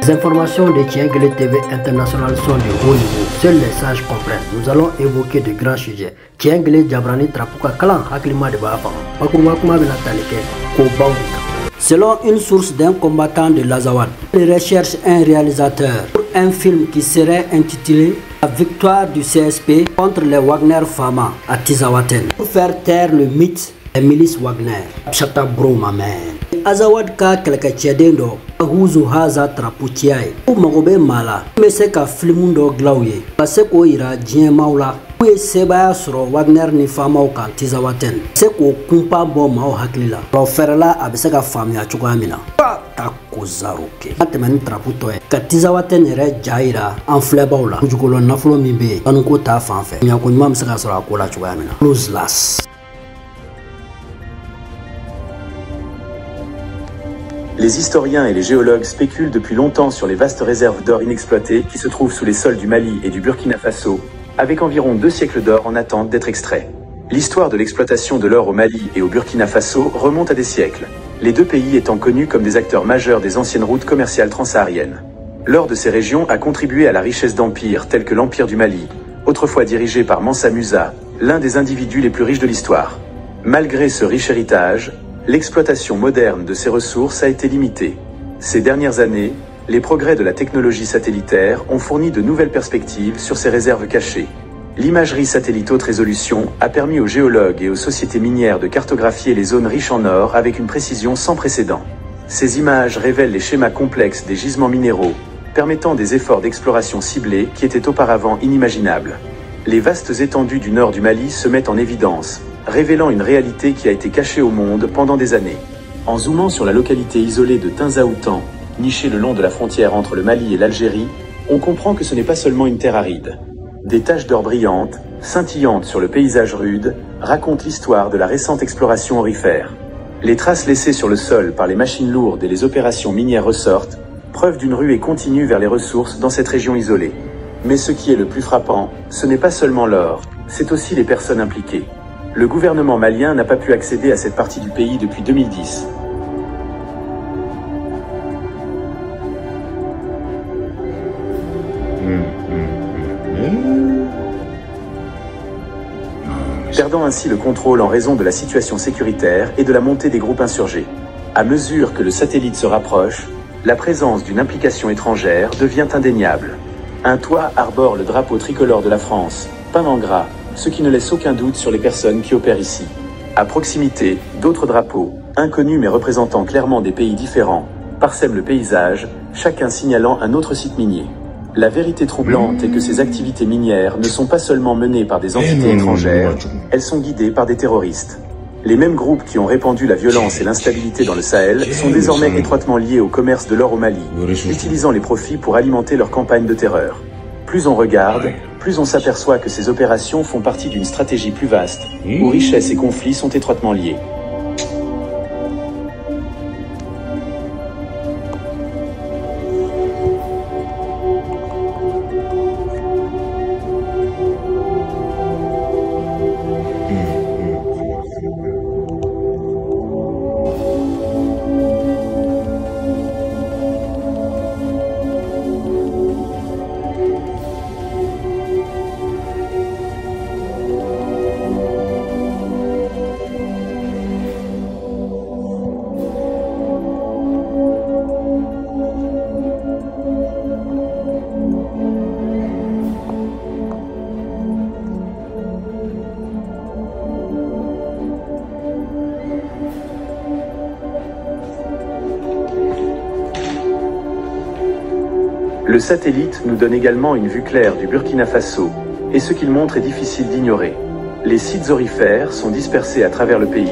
Les informations de Tienguele TV International sont de haut niveau. Seuls les sages comprennent. Nous allons évoquer de grands sujets. Tienguele Jabrani Trapuka Kalan Haklima de Bafa. Pakumakuma Benataleke Kobaouika. Selon une source d'un combattant de l'Azawad, il recherche un réalisateur pour un film qui serait intitulé La victoire du CSP contre les Wagner Fama à Tizawaten pour faire taire le mythe des milices Wagner. Chata bro ma man. Azawad ka kelkacheden do huzu haza traputiai ou magobe mala me se ka filmun do glauye parce ko ira dien maula ou seba soro Wagner ni fama o kan Tizawaten se ko kumpa bo ma o haklila ro ferla abise ka famia chukwamina ta kozaroke atmen traputo e ka Tizawaten re jaira en flebawla jukolo naflo mimbe anu ko ta fanfe nya ko nyam se ka soro ko la chukwamina close last. Les historiens et les géologues spéculent depuis longtemps sur les vastes réserves d'or inexploitées qui se trouvent sous les sols du Mali et du Burkina Faso, avec environ 2 siècles d'or en attente d'être extraits. L'histoire de l'exploitation de l'or au Mali et au Burkina Faso remonte à des siècles, les deux pays étant connus comme des acteurs majeurs des anciennes routes commerciales transsahariennes. L'or de ces régions a contribué à la richesse d'empires tels que l'Empire du Mali, autrefois dirigé par Mansa Musa, l'un des individus les plus riches de l'histoire. Malgré ce riche héritage, l'exploitation moderne de ces ressources a été limitée. Ces dernières années, les progrès de la technologie satellitaire ont fourni de nouvelles perspectives sur ces réserves cachées. L'imagerie satellite haute résolution a permis aux géologues et aux sociétés minières de cartographier les zones riches en or avec une précision sans précédent. Ces images révèlent les schémas complexes des gisements minéraux, permettant des efforts d'exploration ciblés qui étaient auparavant inimaginables. Les vastes étendues du nord du Mali se mettent en évidence, révélant une réalité qui a été cachée au monde pendant des années. En zoomant sur la localité isolée de Tinzaoutan, nichée le long de la frontière entre le Mali et l'Algérie, on comprend que ce n'est pas seulement une terre aride. Des taches d'or brillantes, scintillantes sur le paysage rude, racontent l'histoire de la récente exploration aurifère. Les traces laissées sur le sol par les machines lourdes et les opérations minières ressortent, preuve d'une ruée continue vers les ressources dans cette région isolée. Mais ce qui est le plus frappant, ce n'est pas seulement l'or, c'est aussi les personnes impliquées. Le gouvernement malien n'a pas pu accéder à cette partie du pays depuis 2010. Perdant ainsi le contrôle en raison de la situation sécuritaire et de la montée des groupes insurgés. À mesure que le satellite se rapproche, la présence d'une implication étrangère devient indéniable. Un toit arbore le drapeau tricolore de la France, peint en gras, ce qui ne laisse aucun doute sur les personnes qui opèrent ici. À proximité, d'autres drapeaux, inconnus mais représentant clairement des pays différents, parsèment le paysage, chacun signalant un autre site minier. La vérité troublante est que ces activités minières ne sont pas seulement menées par des entités étrangères, elles sont guidées par des terroristes. Les mêmes groupes qui ont répandu la violence et l'instabilité dans le Sahel sont désormais étroitement liés au commerce de l'or au Mali, utilisant les profits pour alimenter leur campagne de terreur. Plus on regarde, plus on s'aperçoit que ces opérations font partie d'une stratégie plus vaste, où richesses et conflits sont étroitement liés. Le satellite nous donne également une vue claire du Burkina Faso, et ce qu'il montre est difficile d'ignorer. Les sites aurifères sont dispersés à travers le pays.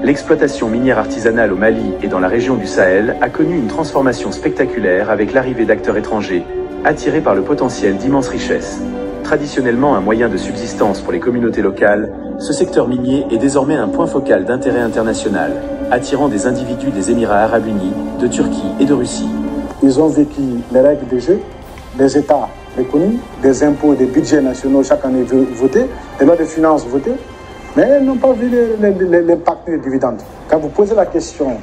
L'exploitation minière artisanale au Mali et dans la région du Sahel a connu une transformation spectaculaire avec l'arrivée d'acteurs étrangers, attirés par le potentiel d'immenses richesses. Traditionnellement un moyen de subsistance pour les communautés locales, ce secteur minier est désormais un point focal d'intérêt international, attirant des individus des Émirats arabes unis, de Turquie et de Russie. Ils ont vécu les règles du jeu, des États reconnus, des impôts, des budgets nationaux chaque année votés, des lois de finances votées, mais ils n'ont pas vu l'impact des dividendes. Quand vous posez la question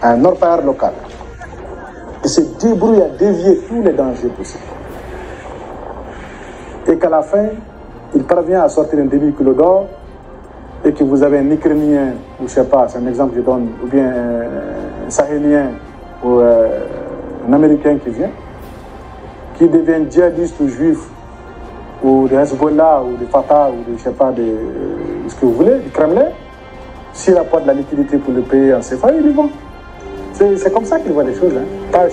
à un orpailleur local, Il se débrouille à dévier tous les dangers possibles. Et qu'à la fin, il parvient à sortir un demi-kilo d'or et que vous avez un Ukrainien, ou je ne sais pas, c'est un exemple que je donne, ou bien un Sahélien ou un Américain qui vient, qui devient djihadiste ou juif, ou de Hezbollah, ou de Fatah, ou de, je ne sais pas, de ce que vous voulez, du Kremlin, s'il apporte de la liquidité pour le payer en CFA, il est bon. C'est comme ça qu'il voit les choses. Hein.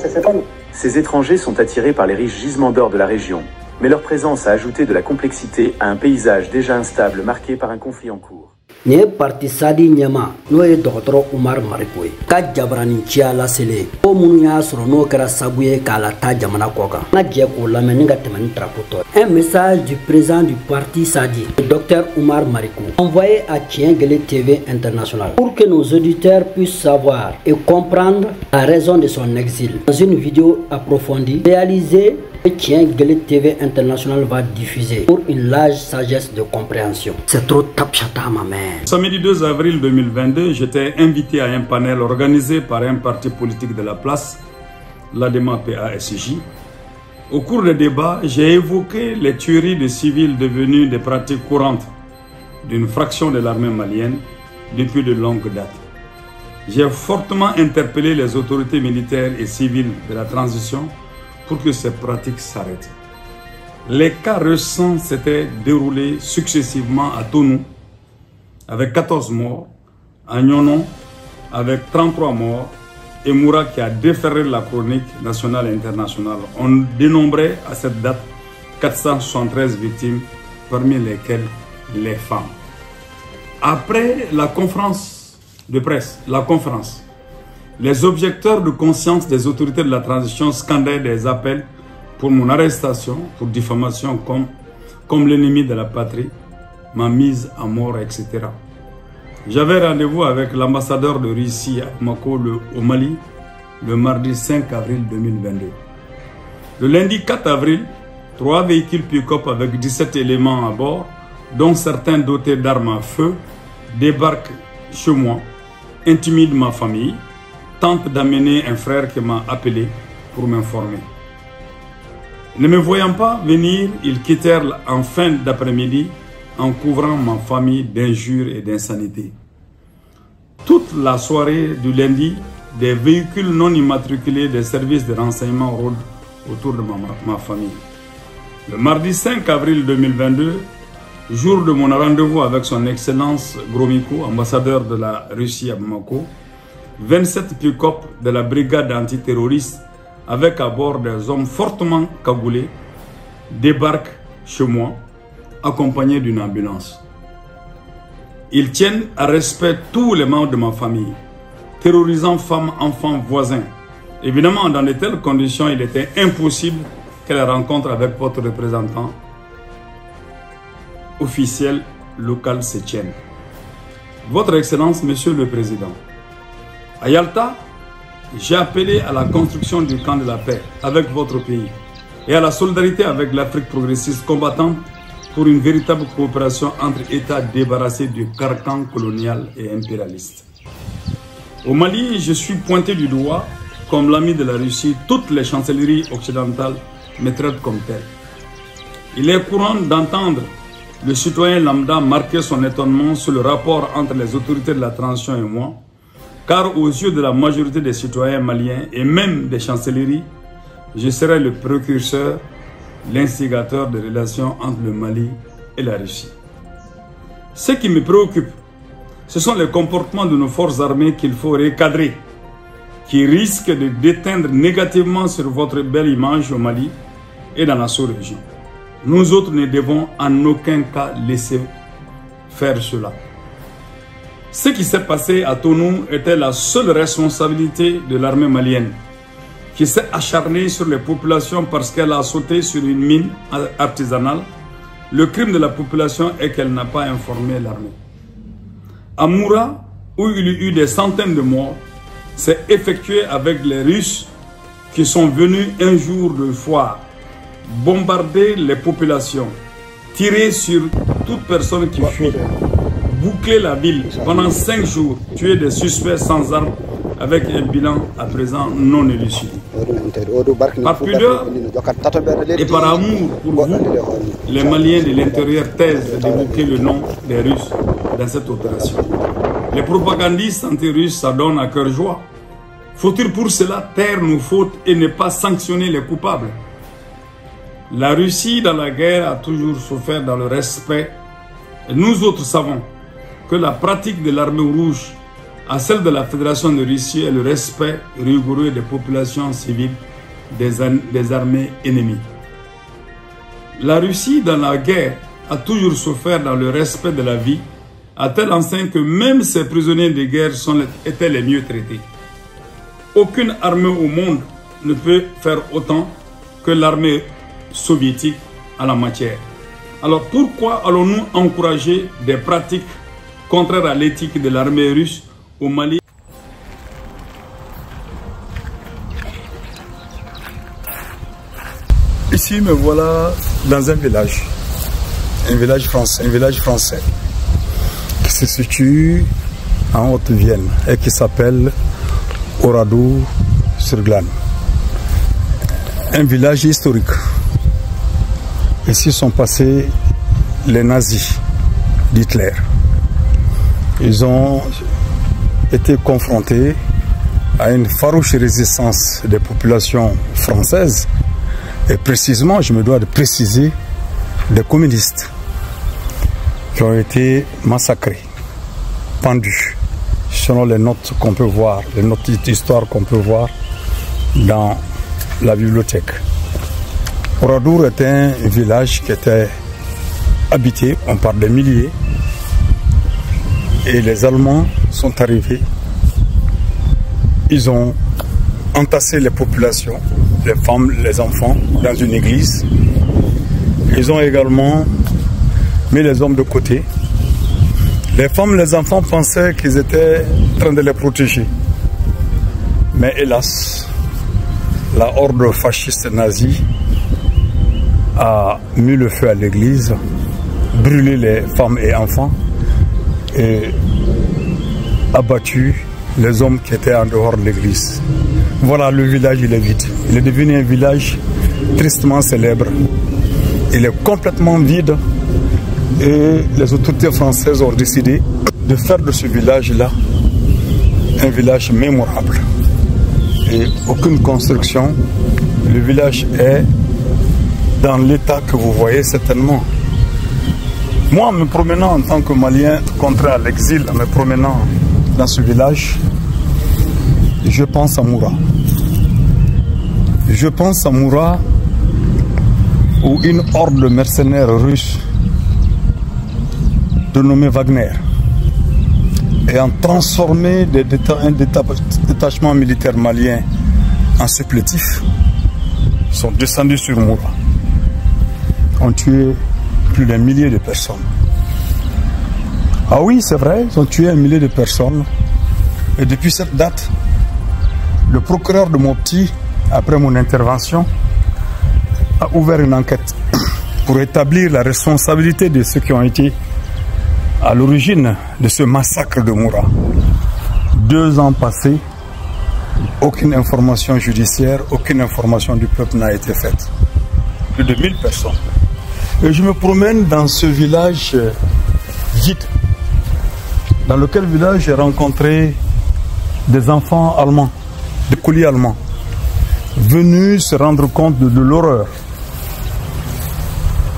Ces étrangers sont attirés par les riches gisements d'or de la région, mais leur présence a ajouté de la complexité à un paysage déjà instable marqué par un conflit en cours. Ni parti Sadi Nyama n'o ye dɔgɔtɔrɔ Umar Mariko ye ka jabarani ciya lasele ko minnu y'a sɔrɔ n'o kɛra sabu ye k'a la taa jamana kɔ kan n ka jɛ k'o lamɛn ni ka tɛmɛ ni drapeau tɔ ye. Un message du président du parti Sadi, le docteur Umar Mariko, envoyé à Tiengele TV International pour que nos auditeurs puissent savoir et comprendre la raison de son exil. Dans une vidéo approfondie réalisée, Tiengele TV International va diffuser pour une large sagesse de compréhension. C'est trop tapchata ma mère. Samedi 2 avril 2022, j'étais invité à un panel organisé par un parti politique de la place, l'ADEMA PASJ. Au cours des débats, j'ai évoqué les tueries de civils devenues des pratiques courantes d'une fraction de l'armée malienne depuis de longues dates. J'ai fortement interpellé les autorités militaires et civiles de la transition pour que ces pratiques s'arrêtent. Les cas récents s'étaient déroulés successivement à Tonou, avec 14 morts, à Nyonon, avec 33 morts, et Moura qui a déferré la chronique nationale et internationale. On dénombrait à cette date 473 victimes, parmi lesquelles les femmes. Après la conférence de presse, les objecteurs de conscience des autorités de la transition scandaient des appels pour mon arrestation, pour diffamation comme l'ennemi de la patrie, ma mise à mort, etc. J'avais rendez-vous avec l'ambassadeur de Russie à Bamako, au Mali, le mardi 5 avril 2022. Le lundi 4 avril, 3 véhicules pick-up avec 17 éléments à bord, dont certains dotés d'armes à feu, débarquent chez moi, intimident ma famille, tentent d'amener un frère qui m'a appelé pour m'informer. Ne me voyant pas venir, ils quittèrent en fin d'après-midi en couvrant ma famille d'injures et d'insanité. Toute la soirée du lundi, des véhicules non immatriculés des services de renseignement rôdent autour de ma famille. Le mardi 5 avril 2022, jour de mon rendez-vous avec son Excellence Gromyko, ambassadeur de la Russie à Bamako, 27 pick-up de la brigade antiterroriste avec à bord des hommes fortement cagoulés débarquent chez moi, accompagnés d'une ambulance. Ils tiennent à respect tous les membres de ma famille, terrorisant femmes, enfants, voisins. Évidemment, dans de telles conditions, il était impossible que la rencontre avec votre représentant officiel local se tienne. Votre Excellence, Monsieur le Président, à Yalta, j'ai appelé à la construction du camp de la paix avec votre pays et à la solidarité avec l'Afrique progressiste combattante pour une véritable coopération entre États débarrassés du carcan colonial et impérialiste. Au Mali, je suis pointé du doigt comme l'ami de la Russie. Toutes les chancelleries occidentales me traitent comme tel. Il est courant d'entendre le citoyen lambda marquer son étonnement sur le rapport entre les autorités de la transition et moi, car aux yeux de la majorité des citoyens maliens et même des chancelleries, je serai le précurseur, l'instigateur des relations entre le Mali et la Russie. Ce qui me préoccupe, ce sont les comportements de nos forces armées qu'il faut recadrer, qui risquent de déteindre négativement sur votre belle image au Mali et dans la sous-région. Nous autres ne devons en aucun cas laisser faire cela. Ce qui s'est passé à Tonou était la seule responsabilité de l'armée malienne, qui s'est acharnée sur les populations parce qu'elle a sauté sur une mine artisanale. Le crime de la population est qu'elle n'a pas informé l'armée. À Moura, où il y a eu des centaines de morts, c'est effectué avec les Russes qui sont venus un jour de foire bombarder les populations, tirer sur toute personne qui fuit, boucler la ville pendant 5 jours, tuer des suspects sans armes avec un bilan à présent non élucidé. Par pudeur et par amour pour vous, les Maliens de l'intérieur taisent d'évoquer le nom des Russes dans cette opération. Les propagandistes anti-russes s'adonnent à cœur joie. Faut-il pour cela taire nos fautes et ne pas sanctionner les coupables? La Russie dans la guerre a toujours souffert dans le respect. Et nous autres savons que la pratique de l'armée rouge à celle de la Fédération de Russie est le respect rigoureux des populations civiles des armées ennemies. La Russie dans la guerre a toujours souffert dans le respect de la vie, à tel enseigne que même ses prisonniers de guerre étaient les mieux traités. Aucune armée au monde ne peut faire autant que l'armée soviétique en la matière. Alors pourquoi allons-nous encourager des pratiques contraires à l'éthique de l'armée russe au Mali? Ici me voilà dans un village français qui se situe en Haute-Vienne et qui s'appelle Oradour-sur-Glane. Un village historique. Ici sont passés les nazis d'Hitler. Ils ont été confrontés à une farouche résistance des populations françaises et précisément, je me dois de préciser, des communistes qui ont été massacrés, pendus, selon les notes qu'on peut voir, les notes d'histoire qu'on peut voir dans la bibliothèque. Oradour est un village qui était habité, on parle de milliers, et les Allemands sont arrivés. Ils ont entassé les populations, les femmes, les enfants, dans une église. Ils ont également mis les hommes de côté. Les femmes, les enfants pensaient qu'ils étaient en train de les protéger. Mais hélas, la horde fasciste nazie a mis le feu à l'église, brûlé les femmes et enfants et abattu les hommes qui étaient en dehors de l'église. Voilà, le village, il est vide. Il est devenu un village tristement célèbre. Il est complètement vide et les autorités françaises ont décidé de faire de ce village-là un village mémorable. Et aucune construction. Le village est dans l'état que vous voyez certainement. Moi, me promenant en tant que Malien, contraint à l'exil, en me promenant dans ce village, je pense à Moura. Je pense à Moura où une horde de mercenaires russes dénommés Wagner ayant transformé un détachement militaire malien en supplétif sont descendus sur Moura. Ont tué plus d'un millier de personnes. Ah oui, c'est vrai, ils ont tué 1 millier de personnes. Et depuis cette date, le procureur de Mopti, après mon intervention, a ouvert une enquête pour établir la responsabilité de ceux qui ont été à l'origine de ce massacre de Moura. 2 ans passés, aucune information judiciaire, aucune information du peuple n'a été faite. Plus de 1000 personnes. Et je me promène dans ce village vide, dans lequel village j'ai rencontré des enfants allemands, des colis allemands, venus se rendre compte de l'horreur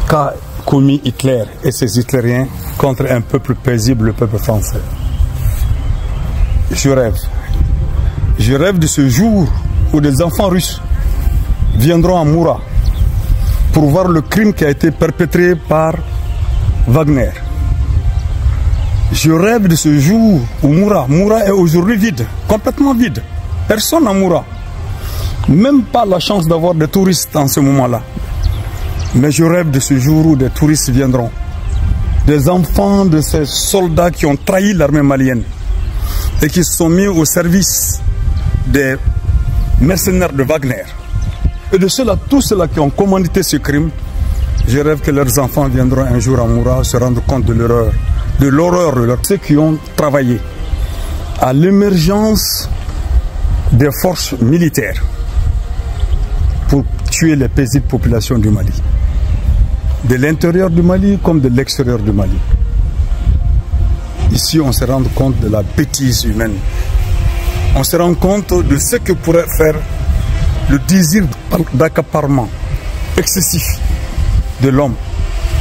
qu'a commis Hitler et ses hitlériens contre un peuple paisible, le peuple français. Je rêve de ce jour où des enfants russes viendront à Moura pour voir le crime qui a été perpétré par Wagner. Je rêve de ce jour où Moura est aujourd'hui vide, complètement vide. Personne à Moura. Même pas la chance d'avoir des touristes en ce moment-là. Mais je rêve de ce jour où des touristes viendront. Des enfants de ces soldats qui ont trahi l'armée malienne et qui se sont mis au service des mercenaires de Wagner. Et de ceux-là, tous ceux-là qui ont commandité ce crime, je rêve que leurs enfants viendront un jour à Moura se rendre compte de l'horreur de ceux qui ont travaillé à l'émergence des forces militaires pour tuer les paisibles populations du Mali, de l'intérieur du Mali comme de l'extérieur du Mali. Ici, on se rend compte de la bêtise humaine. On se rend compte de ce que pourrait faire le désir d'accaparement excessif de l'homme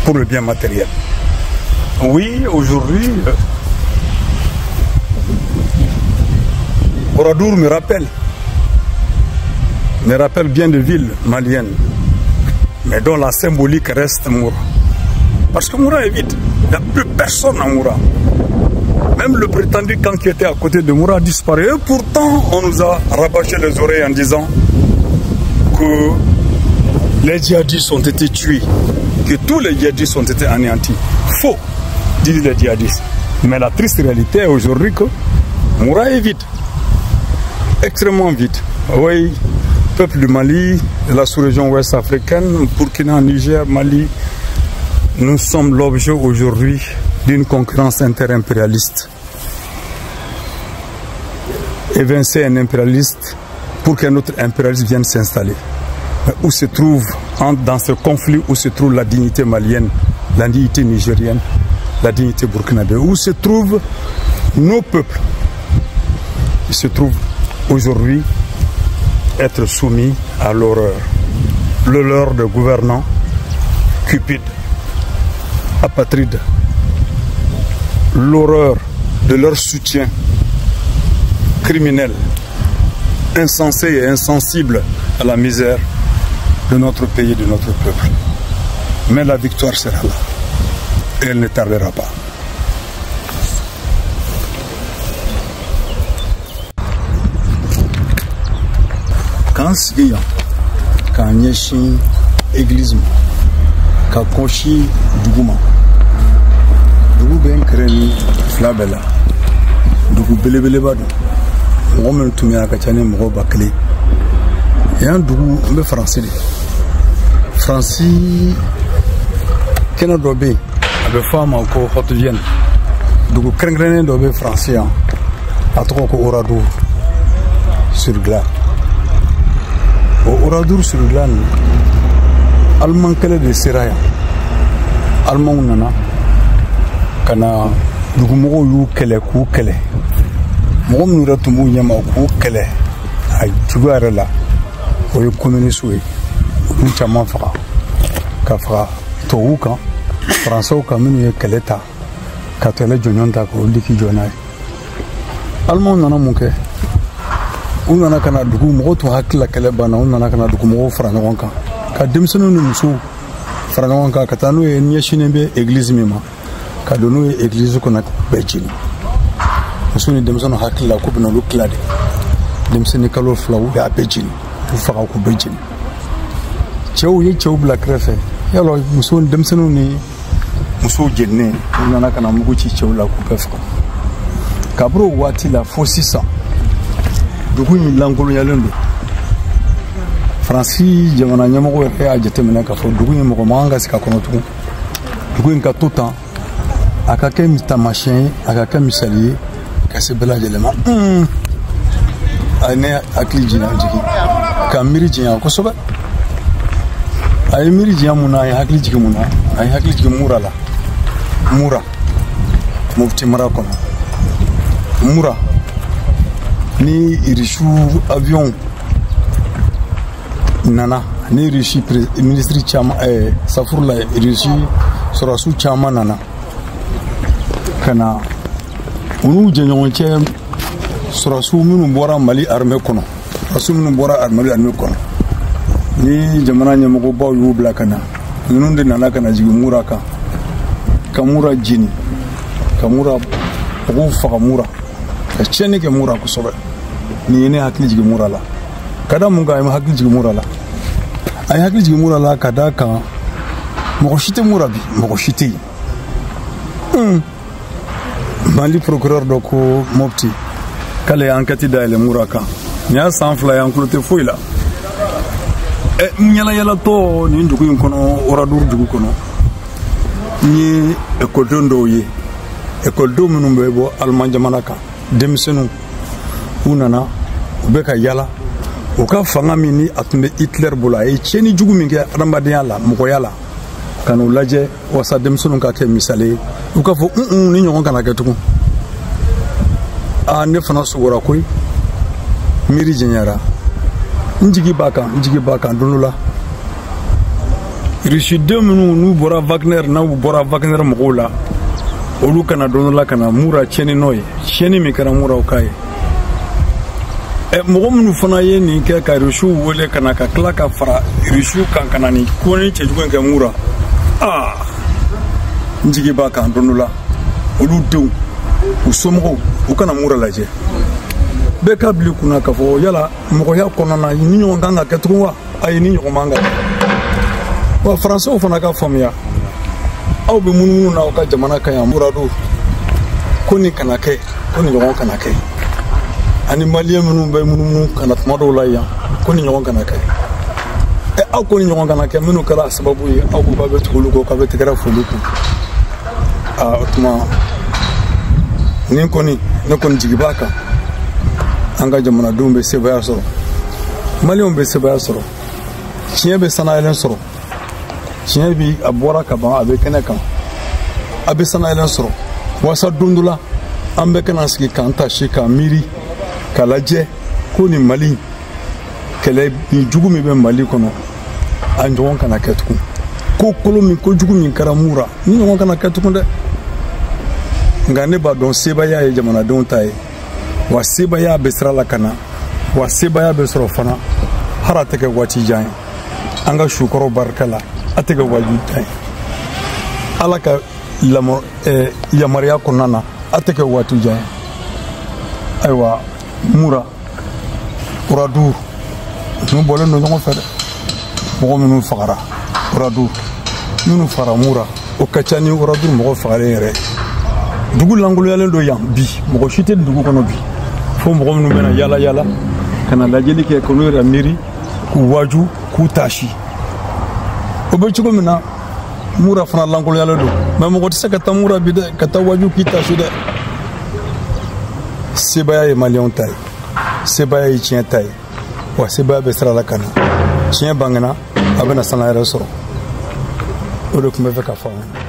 pour le bien matériel. Oui, aujourd'hui, Oradour me rappelle bien de villes maliennes, mais dont la symbolique reste Moura. Parce que Moura est vide, il n'y a plus personne à Moura. Même le prétendu camp qui était à côté de Moura a disparu. Et pourtant, on nous a rabâché les oreilles en disant que les djihadistes ont été tués, que tous les djihadistes ont été anéantis. Faux, disent les djihadistes. Mais la triste réalité est aujourd'hui que Moura est vide, extrêmement vide. Oui, peuple du Mali, de la sous-région ouest africaine, Burkina, Niger, Mali, nous sommes l'objet aujourd'hui d'une concurrence interimpérialiste. Évincer un impérialiste pour qu'un autre impérialiste vienne s'installer. Où se trouve, dans ce conflit, où se trouve la dignité malienne, la dignité nigérienne, la dignité burkinabé? Où se trouvent nos peuples? Ils se trouvent aujourd'hui être soumis à l'horreur. Le leurre de gouvernants cupides, apatrides, l'horreur de leur soutien criminel, insensé et insensible à la misère de notre pays et de notre peuple. Mais la victoire sera là et elle ne tardera pas. Quand Sigia, quand Nyeshin, Église, quand Konchi, Dougouma, Dougou Ben Kreni, Flabella, Dougou Belebelebadou, Roman Tumia Kachane Moro Bakle, et un Dougou français. Français, Kena Dobe, avec femme encore haute Vienne, Dougou Krengrené Dobe français, à Troko Oradour, sur glace. Au Oradour sur glace, Allemand Kele de Seraya, Allemand Nana, Kana Dugumo yu Kele Ku Kele, Mom Nuratumu Yama Ku Kele, I Tugarela, ou le communiste, Uchaman Fra, Kafra, Touka, François Kamini Keleta, Katele Jonanta, Liki Jonai. Allemand Nana Munke. Unana kana dugu mogo to hakila kele bana unana kana dugu mogo franwanka ka demsenu ni muso franwanka ka tanu e nyeshine be église mima ka donu e église ko na bejini muso ni demsenu hakila ko bino luklade demseni kalo flaw ya bejini fu fa ko bejini chew ye chew bla krefe yalo muso demsenu ni muso jenne unana kana mugo ci chew la ko pefko kabro wati la fo 600 dugu ni langolo yalendo Francis jamana nyamoko e a jetemena ka fo dugu ni moko manga sika kono tu dugu nka tota akake mitamachin akake misalier ka se bela jelema ane akli jina jiki ka miri jina ko soba ay miri jina muna ay akli jiki muna ay akli jiki mura mufti mara kono mura ni irichu avion nana ni rishi ministre chama safurla rishi sorasu chama nana kana unu jenjonche sorasu minu bora mali armée kono sorasu minu bora mali armée kono ni jamana nyamako baw yu blakana nunu de nana kana jigi muraka kamura jini kamura ko fakamura cheni ke mura ko sobe ni ne hakili jigi mura la kada munga ay hakili jigi mura la ay hakili jigi mura la kada ka mo shite mura bi mo shite mali procureur do ko mopti kale enquête da le mura ka nya sans fly en cloté foila e nyala yala to ni ndugu kono Oradour dugu kono ni école dondo ye école do munumbe bo alman jamana ka demisenu unana u bɛ ka yala u ka fanga min ni a tun bɛ Hitler bolo a ye tiɲɛni jugu min kɛ adamadenya la mɔgɔya la ka n'u lajɛ walasa denmisɛnninw ka kɛ misali ye u ka fɔ ni ɲɔgɔn kana kɛ tugun ne fana sugora koyi miiri jɛnyara n jigi b'a kan don dɔ la Rusiden minnu n'u bɔra Wagner mɔgɔw la olu kana don dɔ la ka na Mura tiɲɛni n'o ye tiɲɛni min kɛra Mura o k'a ye mɔgɔ minnu fana ye nin kɛ ka Rusiw wele ka na ka tila ka fara Rusiw kan ka na nin ko ni cɛjugu in kɛ Mura n jigi b'a kan don dɔ la olu denw u somɔgɔw u kana Mura lajɛ bɛɛ ka bila i kunna k'a fɔ yala mɔgɔya kɔnɔna na ni ɲɔgɔn kan ka kɛ tugun wa ayi ni ɲɔgɔn man kan wa Faransɛw fana ka faamuya aw bɛ munumunu na aw ka jamana kan yan Muradu ko nin kana kɛ ko nin ɲɔgɔn kana kɛ ani Maliyɛn minnu bɛ munumunu kana tuma dɔw la yan ko nin ɲɔgɔn kana kɛ aw ko nin ɲɔgɔn kana kɛ minnu kɛra sababu ye aw ko k'a bɛ tugu olu kɔ k'a bɛ tɛgɛrɛ foli kun o tuma nin kɔni ne kɔni jigi b'a kan an ka jamanadenw bɛ sebaya sɔrɔ Maliyɛnw bɛ sebaya sɔrɔ tiɲɛ bɛ sanayɛlɛn sɔrɔ tiɲɛ bi a bɔra ka ban a bɛ kɛnɛ kan a bɛ sanayɛlɛn sɔrɔ walasa don dɔ la an bɛɛ kana sigi k'an tasi k'an miiri k'a lajɛ ko nin Mali kɛlɛ ni jugu min bɛ Mali kɔnɔ a ɲɔgɔn kana kɛ tugun ko kolo min ko jugu min kɛra Mura ni ɲɔgɔn kana kɛ tugun dɛ nka ne b'a dɔn sebaya ye jamanadenw ta ye wa sebaya bɛ sira la ka na wa sebaya bɛ sɔrɔ fana hali a tɛ kɛ waati jan ye an ka sukɔrɔ barika la a tɛ kɛ waati jan ye Ala ka yamaruya kɔnɔna na a tɛ kɛ waati jan ye ayiwa Mura Uradu n'u bɔlen don ɲɔgɔn fɛ dɛ mɔgɔ minnu fagara Uradu minnu fagara Mura o ka ca ni Uradu mɔgɔ fagalen yɛrɛ dugu langoloyalen don yan bi mɔgɔ si tɛ dugu kɔnɔ bi fo mɔgɔ minnu bɛna yala yala ka na lajɛli kɛ k'olu yɛrɛ miiri k'u waju k'u tasi o bɛ cogo min na Mura fana langoloyalen don mɛ mɔgɔ tɛ se ka taa Mura bi dɛ ka taa waju k'i tasi dɛ sebaya ye Maliyɛnw ta ye sebaya ye tiɲɛ ta ye wa sebaya bɛ sira la ka na tiɲɛ bangena a bɛna sanayɛrɛ sɔrɔ o de tun bɛ fɛ ka fɔ an ye